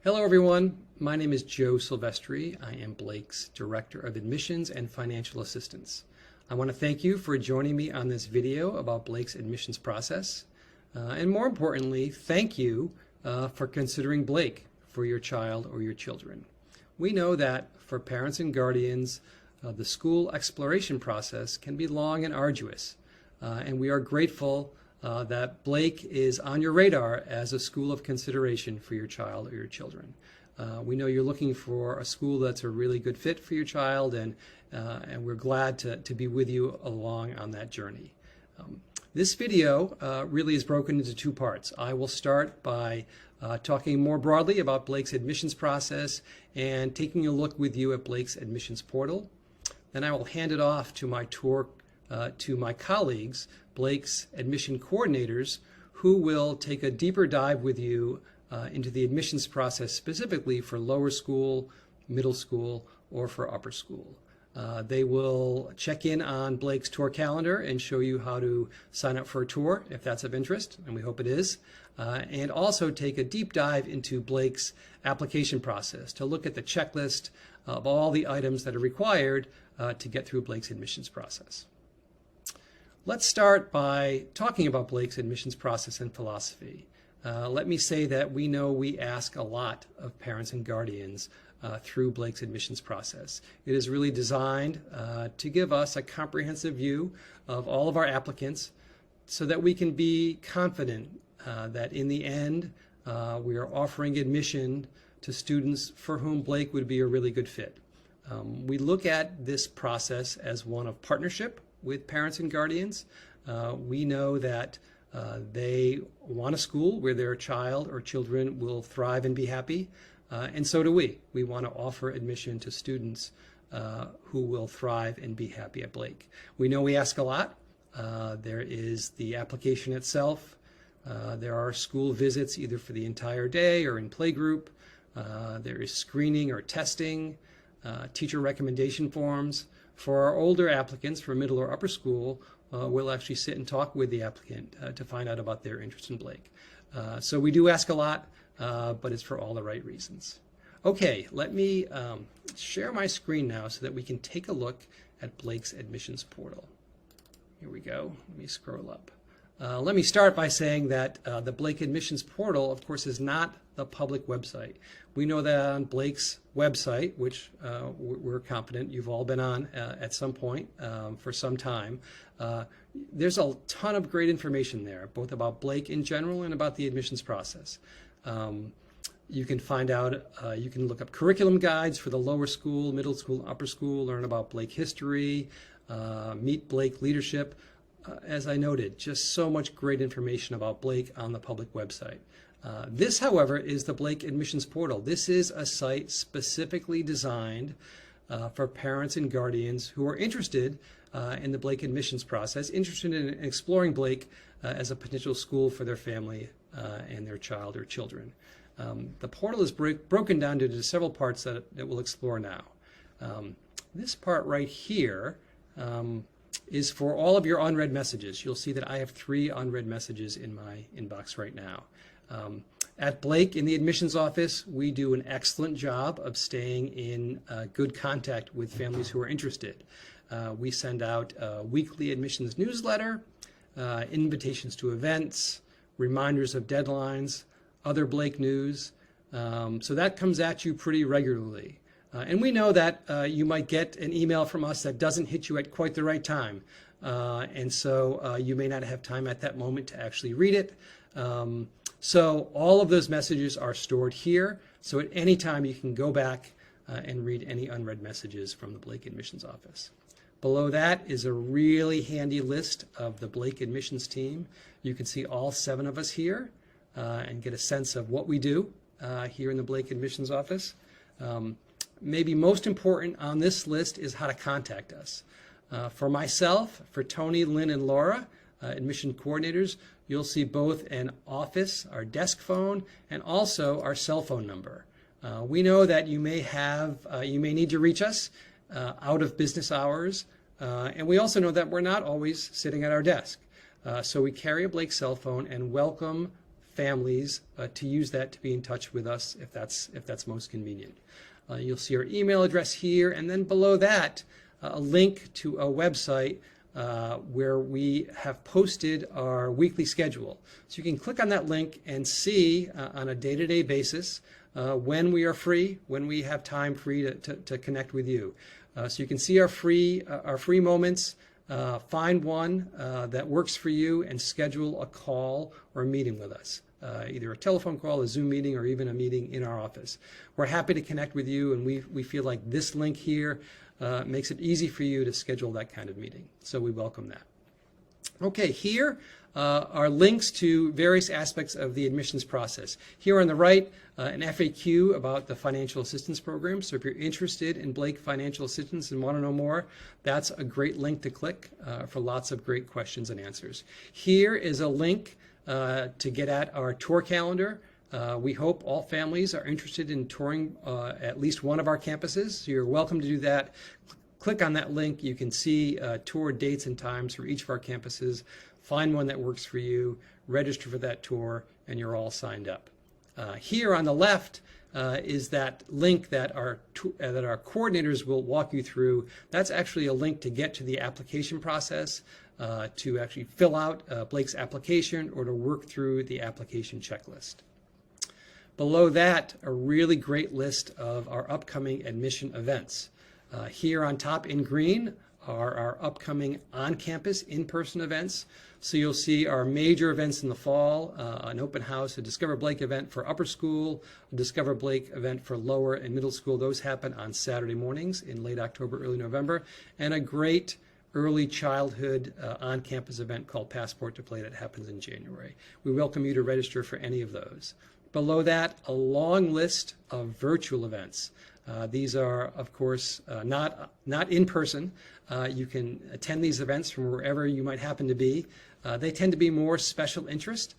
Hello everyone, my name is Joe Silvestri. I am Blake's Director of Admissions and Financial Assistance. I want to thank you for joining me on this video about Blake's admissions process. And more importantly, thank you for considering Blake for your child or your children. We know that for parents and guardians, the school exploration process can be long and arduous. And we are grateful that Blake is on your radar as a school of consideration for your child or your children. We know you're looking for a school that's a really good fit for your child, and we're glad to be with you along on that journey. This video really is broken into two parts. I will start by talking more broadly about Blake's admissions process and taking a look with you at Blake's admissions portal. Then I will hand it off to my colleagues, Blake's admission coordinators, who will take a deeper dive with you into the admissions process specifically for lower school, middle school, or for upper school. They will check in on Blake's tour calendar and show you how to sign up for a tour if that's of interest, and we hope it is, and also take a deep dive into Blake's application process to look at the checklist of all the items that are required to get through Blake's admissions process. Let's start by talking about Blake's admissions process and philosophy. Let me say that we know we ask a lot of parents and guardians through Blake's admissions process. It is really designed to give us a comprehensive view of all of our applicants so that we can be confident that in the end we are offering admission to students for whom Blake would be a really good fit. We look at this process as one of partnership with parents and guardians. We know that they want a school where their child or children will thrive and be happy, and so do we. We want to offer admission to students who will thrive and be happy at Blake. We know we ask a lot. There is the application itself. There are school visits either for the entire day or in playgroup. There is screening or testing, teacher recommendation forms. For our older applicants for middle or upper school, we'll actually sit and talk with the applicant to find out about their interest in Blake. So we do ask a lot, but it's for all the right reasons. Okay, let me share my screen now so that we can take a look at Blake's admissions portal. Here we go. Let me scroll up. Let me start by saying that the Blake admissions portal, of course, is not the public website. We know that on Blake's website, which we're confident you've all been on at some point for some time, there's a ton of great information there, both about Blake in general and about the admissions process. You can find out, you can look up curriculum guides for the lower school, middle school, upper school, learn about Blake history, meet Blake leadership. As I noted, just so much great information about Blake on the public website. This, however, is the Blake admissions portal. This is a site specifically designed for parents and guardians who are interested in the Blake admissions process, interested in exploring Blake as a potential school for their family and their child or children. The portal is broken down into several parts that we'll explore now. This part right here is for all of your unread messages. You'll see that I have 3 unread messages in my inbox right now. At Blake in the admissions office, we do an excellent job of staying in good contact with families who are interested. We send out a weekly admissions newsletter, invitations to events, reminders of deadlines, other Blake news. So that comes at you pretty regularly. And we know that you might get an email from us that doesn't hit you at quite the right time. And so you may not have time at that moment to actually read it. So all of those messages are stored here. So at any time you can go back and read any unread messages from the Blake admissions office. Below that is a really handy list of the Blake admissions team. You can see all 7 of us here and get a sense of what we do here in the Blake admissions office. Maybe most important on this list is how to contact us. For myself, for Tony, Lynn, and Laura, admission coordinators, you'll see both an office, our desk phone, and also our cell phone number. We know that you may need to reach us out of business hours, and we also know that we're not always sitting at our desk. So we carry a Blake cell phone and welcome families to use that to be in touch with us if that's most convenient. You'll see our email address here, and then below that, a link to a website where we have posted our weekly schedule. So you can click on that link and see on a day-to-day basis when we are free, when we have time free to connect with you. So you can see our free moments, find one that works for you, and schedule a call or a meeting with us. Either a telephone call, a Zoom meeting, or even a meeting in our office. We're happy to connect with you, and we feel like this link here makes it easy for you to schedule that kind of meeting. So we welcome that. Okay, here are links to various aspects of the admissions process. Here on the right, an FAQ about the financial assistance program. So if you're interested in Blake Financial Assistance and want to know more, that's a great link to click for lots of great questions and answers. Here is a link to get at our tour calendar. We hope all families are interested in touring at least one of our campuses, so you're welcome to do that. Click on that link. You can see tour dates and times for each of our campuses. Find one that works for you, register for that tour, and you're all signed up. Here on the left is that link that our coordinators will walk you through. That's actually a link to get to the application process, to actually fill out Blake's application or to work through the application checklist. Below that, a really great list of our upcoming admission events. Here on top in green are our upcoming on-campus in-person events. So you'll see our major events in the fall, an open house, a Discover Blake event for upper school, a Discover Blake event for lower and middle school. Those happen on Saturday mornings in late October, early November, and a great early childhood on-campus event called Passport to Play that happens in January. We welcome you to register for any of those. Below that, a long list of virtual events. These are, of course, not in person. You can attend these events from wherever you might happen to be. They tend to be more special interest.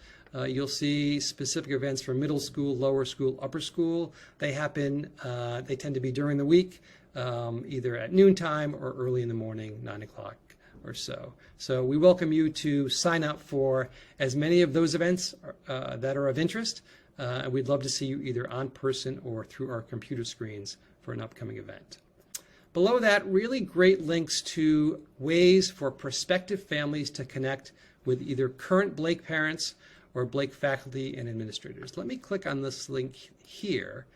You'll see specific events for middle school, lower school, upper school. They tend to be during the week, either at noontime or early in the morning, 9 o'clock or so. So we welcome you to sign up for as many of those events that are of interest. And we'd love to see you either on person or through our computer screens for an upcoming event. Below that, really great links to ways for prospective families to connect with either current Blake parents or Blake faculty and administrators. Let me click on this link here.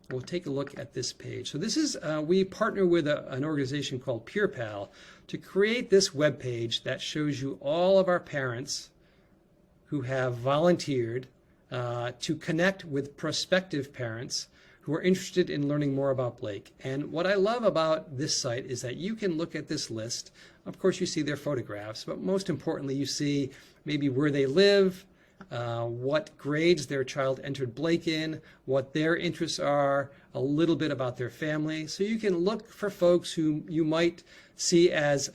We'll take a look at this page. So this is, we partner with an organization called PeerPal to create this web page that shows you all of our parents who have volunteered to connect with prospective parents who are interested in learning more about Blake. And what I love about this site is that you can look at this list. Of course, you see their photographs, but most importantly, you see maybe where they live, what grades their child entered Blake in, what their interests are, a little bit about their family. So you can look for folks who you might see as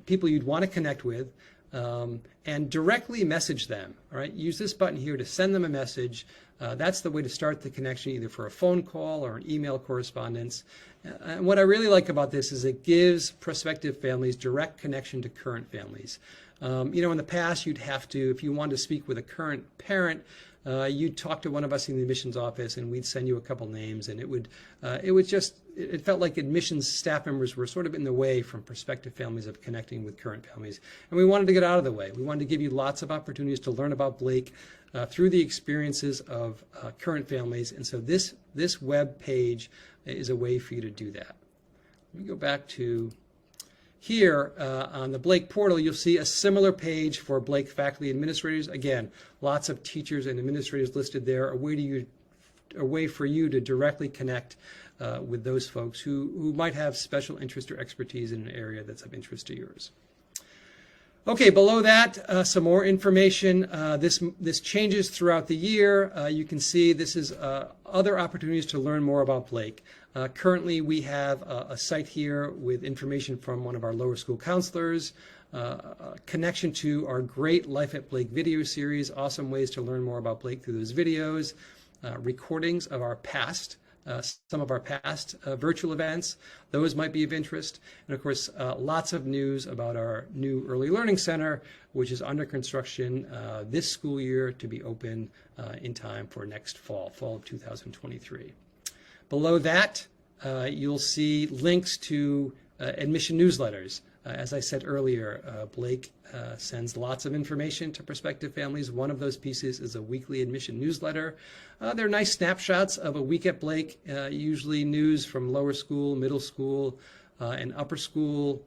people you'd want to connect with, and directly message them. All right, use this button here to send them a message. That's the way to start the connection, either for a phone call or an email correspondence. And what I really like about this is it gives prospective families direct connection to current families. You know, in the past, you'd have to, if you wanted to speak with a current parent, you'd talk to one of us in the admissions office, and we'd send you a couple names, and it felt like admissions staff members were sort of in the way from prospective families of connecting with current families. And we wanted to get out of the way. We wanted to give you lots of opportunities to learn about Blake through the experiences of current families. And so this web page is a way for you to do that. Let me go back to here on the Blake portal. You'll see a similar page for Blake faculty administrators. Again, lots of teachers and administrators listed there, a way for you to directly connect with those folks who might have special interest or expertise in an area that's of interest to yours. Okay, below that, some more information. This changes throughout the year. You can see this is other opportunities to learn more about Blake. Currently, we have a site here with information from one of our lower school counselors, a connection to our great Life at Blake video series, awesome ways to learn more about Blake through those videos, recordings of our past some of our past virtual events. Those might be of interest. And of course, lots of news about our new Early Learning Center, which is under construction this school year to be open in time for next fall of 2023. Below that, you'll see links to admission newsletters. As I said earlier, Blake sends lots of information to prospective families. One of those pieces is a weekly admission newsletter. They're nice snapshots of a week at Blake, usually news from lower school, middle school, and upper school.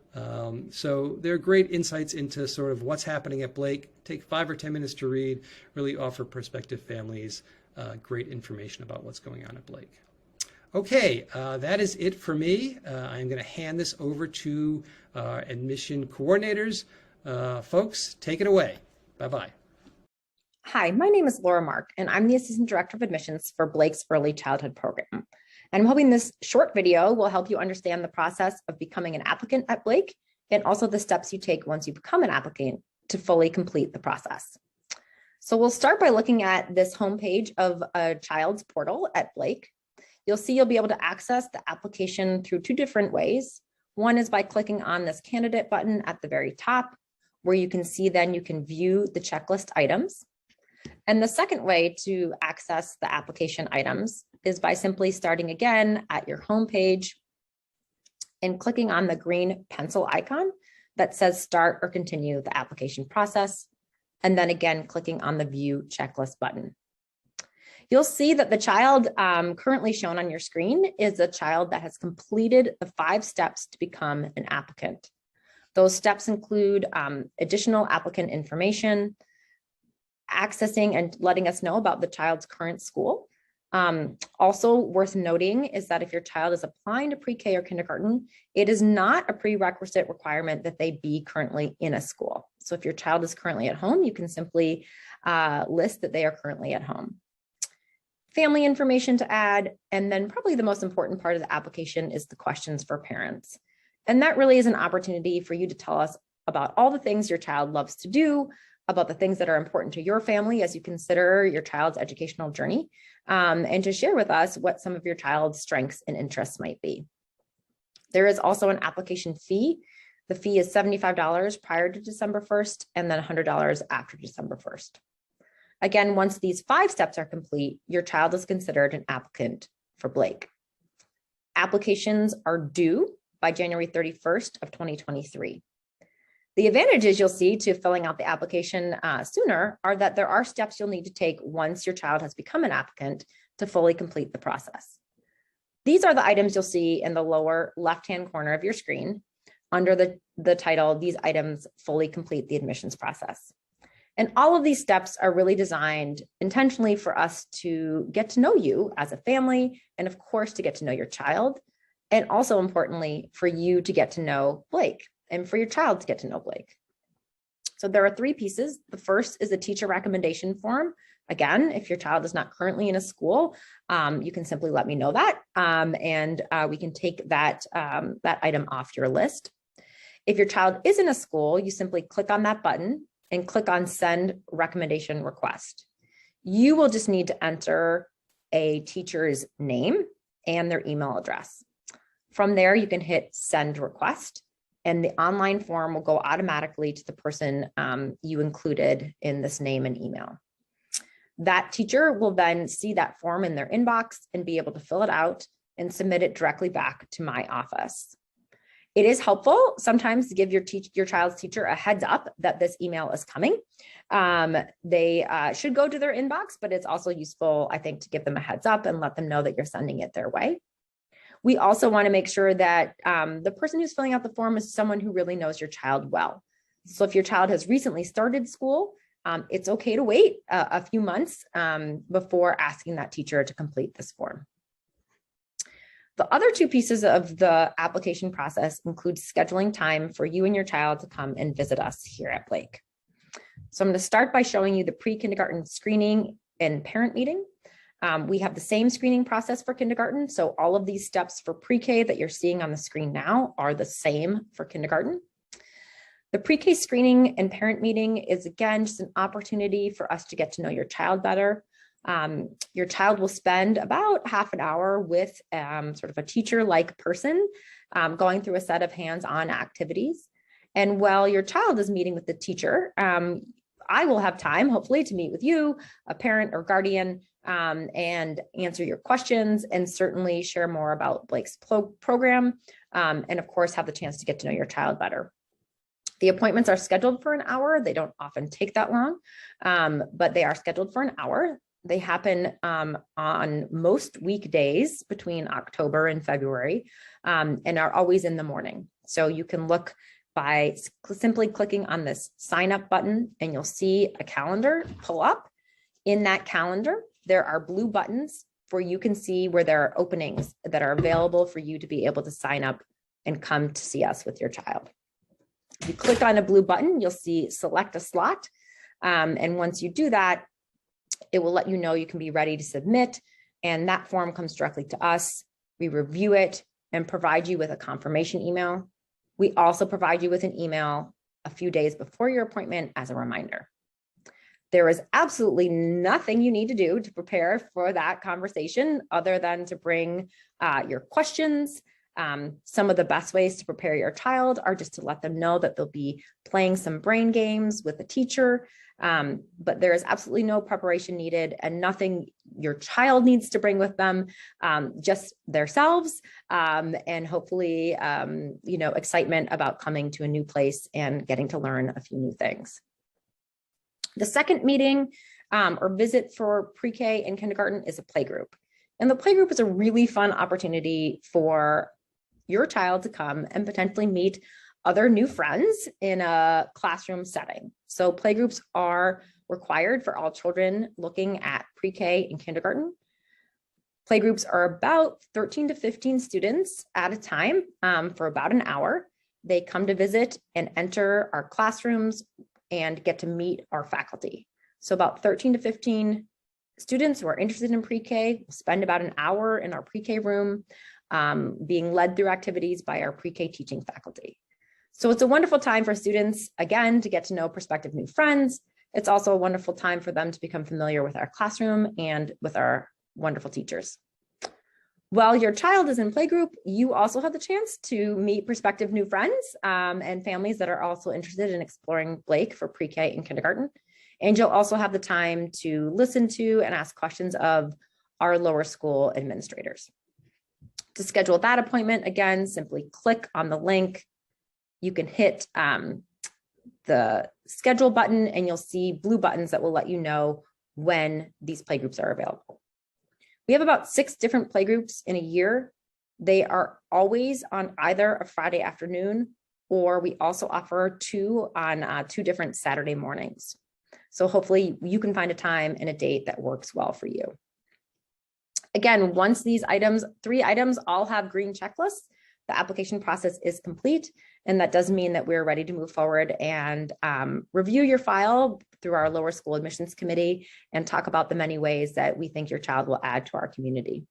So they're great insights into sort of what's happening at Blake. Take 5 or 10 minutes to read, really offer prospective families great information about what's going on at Blake. Okay, that is it for me. I'm going to hand this over to admission coordinators. Folks, take it away. Bye-bye. Hi, my name is Laura Mark, and I'm the Assistant Director of Admissions for Blake's Early Childhood Program. And I'm hoping this short video will help you understand the process of becoming an applicant at Blake, and also the steps you take once you become an applicant to fully complete the process. So we'll start by looking at this homepage of a child's portal at Blake. You'll see you'll be able to access the application through 2 different ways. One is by clicking on this candidate button at the very top, where you can see then you can view the checklist items. And the second way to access the application items is by simply starting again at your homepage and clicking on the green pencil icon that says start or continue the application process, and then again clicking on the view checklist button. You'll see that the child currently shown on your screen is a child that has completed the 5 steps to become an applicant. Those steps include additional applicant information, accessing and letting us know about the child's current school. Also worth noting is that if your child is applying to pre-K or kindergarten, it is not a prerequisite requirement that they be currently in a school. So if your child is currently at home, you can simply list that they are currently at home. Family information to add, and then probably the most important part of the application is the questions for parents. And that really is an opportunity for you to tell us about all the things your child loves to do, about the things that are important to your family as you consider your child's educational journey, and to share with us what some of your child's strengths and interests might be. There is also an application fee. The fee is $75 prior to December 1st, and then $100 after December 1st. Again, once these 5 steps are complete, your child is considered an applicant for Blake. Applications are due by January 31st of 2023. The advantages you'll see to filling out the application sooner are that there are steps you'll need to take once your child has become an applicant to fully complete the process. These are the items you'll see in the lower left-hand corner of your screen under the title, "These items fully complete the admissions process." And all of these steps are really designed intentionally for us to get to know you as a family, and of course, to get to know your child, and also importantly, for you to get to know Blake and for your child to get to know Blake. So there are 3 pieces. The first is a teacher recommendation form. Again, if your child is not currently in a school, you can simply let me know that, and we can take that item off your list. If your child is in a school, you simply click on that button and click on Send Recommendation Request. You will just need to enter a teacher's name and their email address. From there, you can hit Send Request, and the online form will go automatically to the person you included in this name and email. That teacher will then see that form in their inbox and be able to fill it out and submit it directly back to my office. It is helpful sometimes to give your child's teacher a heads up that this email is coming. They should go to their inbox, but it's also useful, I think, to give them a heads up and let them know that you're sending it their way. We also want to make sure that the person who's filling out the form is someone who really knows your child well. So if your child has recently started school, it's okay to wait a few months before asking that teacher to complete this form. The other 2 pieces of the application process include scheduling time for you and your child to come and visit us here at Blake. So I'm going to start by showing you the pre-kindergarten screening and parent meeting. We have the same screening process for kindergarten. So all of these steps for pre-K that you're seeing on the screen now are the same for kindergarten. The pre-K screening and parent meeting is, again, just an opportunity for us to get to know your child better. Your child will spend about half an hour with sort of a teacher-like person going through a set of hands-on activities. And while your child is meeting with the teacher, I will have time, hopefully, to meet with you, a parent or guardian, and answer your questions and certainly share more about Blake's program, and of course, have the chance to get to know your child better. The appointments are scheduled for an hour. They don't often take that long, but they are scheduled for an hour. They happen on most weekdays between October and February, and are always in the morning. So you can look by simply clicking on this sign up button, and you'll see a calendar pull up. In that calendar, there are blue buttons where you can see where there are openings that are available for you to be able to sign up and come to see us with your child. If you click on a blue button, you'll see select a slot. And once you do that, it will let you know you can be ready to submit. And that form comes directly to us. We review it and provide you with a confirmation email. We also provide you with an email a few days before your appointment as a reminder. There is absolutely nothing you need to do to prepare for that conversation other than to bring your questions. Some of the best ways to prepare your child are just to let them know that they'll be playing some brain games with a teacher, but there is absolutely no preparation needed and nothing your child needs to bring with them, just themselves, and hopefully, excitement about coming to a new place and getting to learn a few new things. The second meeting or visit for pre-K and kindergarten is a playgroup. And the playgroup is a really fun opportunity for your child to come and potentially meet other new friends in a classroom setting. So playgroups are required for all children looking at pre-K and kindergarten. Playgroups are about 13 to 15 students at a time for about an hour. They come to visit and enter our classrooms and get to meet our faculty. So about 13 to 15 students who are interested in pre-K will spend about an hour in our pre-K room, being led through activities by our pre-K teaching faculty. So it's a wonderful time for students, again, to get to know prospective new friends. It's also a wonderful time for them to become familiar with our classroom and with our wonderful teachers. While your child is in playgroup, you also have the chance to meet prospective new friends and families that are also interested in exploring Blake for pre-K and kindergarten. And you'll also have the time to listen to and ask questions of our lower school administrators. To schedule that appointment, again, simply click on the link. You can hit the schedule button and you'll see blue buttons that will let you know when these playgroups are available. We have about 6 different playgroups in a year. They are always on either a Friday afternoon, or we also offer 2 on 2 different Saturday mornings. So hopefully you can find a time and a date that works well for you. Again, once these 3 items all have green checklists, the application process is complete. And that does mean that we're ready to move forward and review your file through our lower school admissions committee and talk about the many ways that we think your child will add to our community.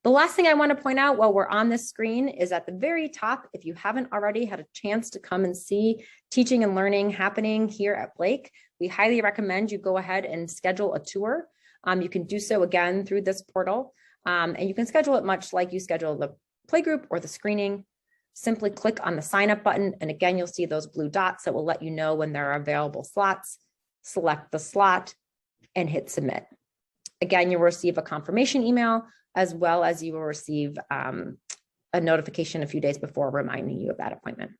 The last thing I want to point out while we're on this screen is at the very top, if you haven't already had a chance to come and see teaching and learning happening here at Blake, we highly recommend you go ahead and schedule a tour. You can do so again through this portal, and you can schedule it much like you schedule the playgroup or the screening. Simply click on the sign up button, and again, you'll see those blue dots that will let you know when there are available slots. Select the slot and hit submit. Again, you'll receive a confirmation email, as well as you will receive a notification a few days before reminding you of that appointment.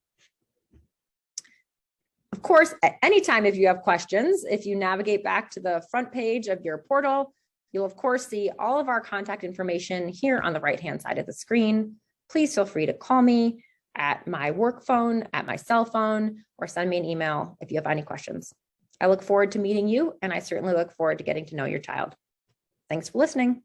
Of course, at any time, if you have questions, if you navigate back to the front page of your portal, you'll of course see all of our contact information here on the right-hand side of the screen. Please feel free to call me at my work phone, at my cell phone, or send me an email if you have any questions. I look forward to meeting you, and I certainly look forward to getting to know your child. Thanks for listening.